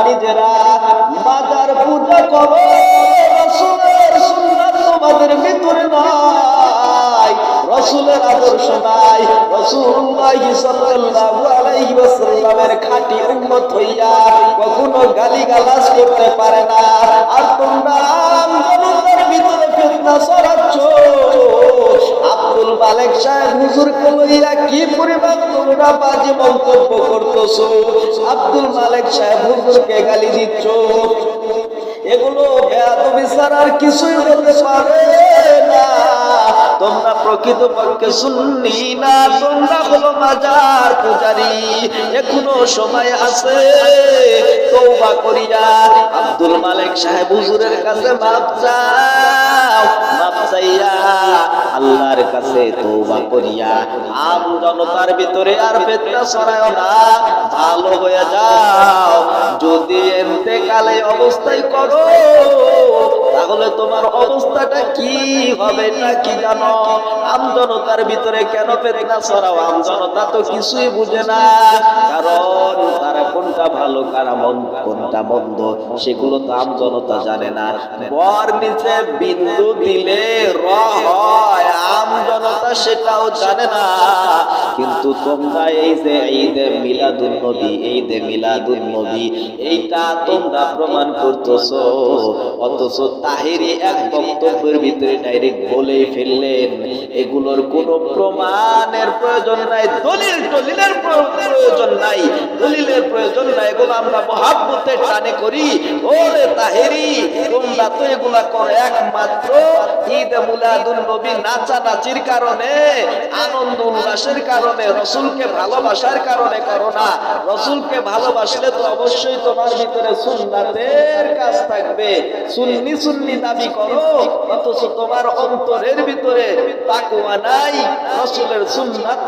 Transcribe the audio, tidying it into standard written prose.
নিজেরা মাজার পূজা করো, রাসূলের সুন্নাত তোমাদের ভিতরে নাই, রাসূলের আদর্শ নাই, রাসূলুল্লাহ সাল্লাল্লাহু আলাইহি ওয়াসাল্লামের খাঁটি উম্মত হইয়া কখনো গালিগালাজ করতে পারে না। আর তোমরা জনতার ভিতরে ফিতনা ছড়াচ্ছ। আব্দুল মালেক সাহেব হুজুরকে লইয়া কি পরিমাণ তোমরা বাজে মন্তব্য করতেছো, আব্দুল মালেক সাহেব হুজুরকে গালি দিচ্ছ, এগুলো বেয়াদবি ছাড়া আর কিছুই হতে পারে না। তোমরা প্রকৃতপক্ষে সুন্নি না, তোমরা হলো মাজার পূজারী। এখনো সময় আছে, তওবা করিয়া আব্দুল মালেক সাহেব হুজুরের কাছে মাপ চাও, মাপ চাইয়া আল্লাহর কাছে তওবা করিয়া আম জনতার ভিতরে আর ফিতনা ছড়ায়ও না, ভালো হয়ে যাও। যদি ইন্তেকালে অবস্থায় করো তাহলে তোমার অবস্থাটা কি হবে না কি জানো? আম জনতার ভিতরে কেন ফিতনা ছড়াও? আম জনতা তো কিছুই বুঝে না, কারণ তারা কোনটা ভালো কোনটা মন্দ সেগুলো তো আম জনতা জানে না। বর নিচে বিন্দু দিলে র হয়, আম জনতা সেটাও জানে না। কিন্তু তোমরা এই যে ঈদে মিলাদুন নবী, ঈদে মিলাদুন নবী এইটা তোমরা প্রমাণ করতেছো, অথচ তাহেরি এক বক্তব্যের ভিতরে ডাইরেক্ট বলেই ফেললেন এগুলোর কোনো প্রমাণের প্রয়োজন নাই, দলিলের প্রয়োজন নাই, দলিলের প্রয়োজন নাই, এগুলো আমরা মহাব্বতের টানে করি। ওরে তাহেরি, তোমরা তো এগুলা করো একমাত্র ঈদ মিলাদুন নবী নাচানাচির কারণে, আনন্দ উল্লাসের কারণে, রসুলকে ভালোবাসার কারণে করো না। রসুলকে ভালোবাসলে তো অবশ্যই তোমার ভিতরে সুন্নাতের কাজ থাকবে। সুন্নি সুন্নি দাবি করো, অথচ তোমার অন্তরের ভিতরে তাকওয়া নাই, রসুলের সুন্নাত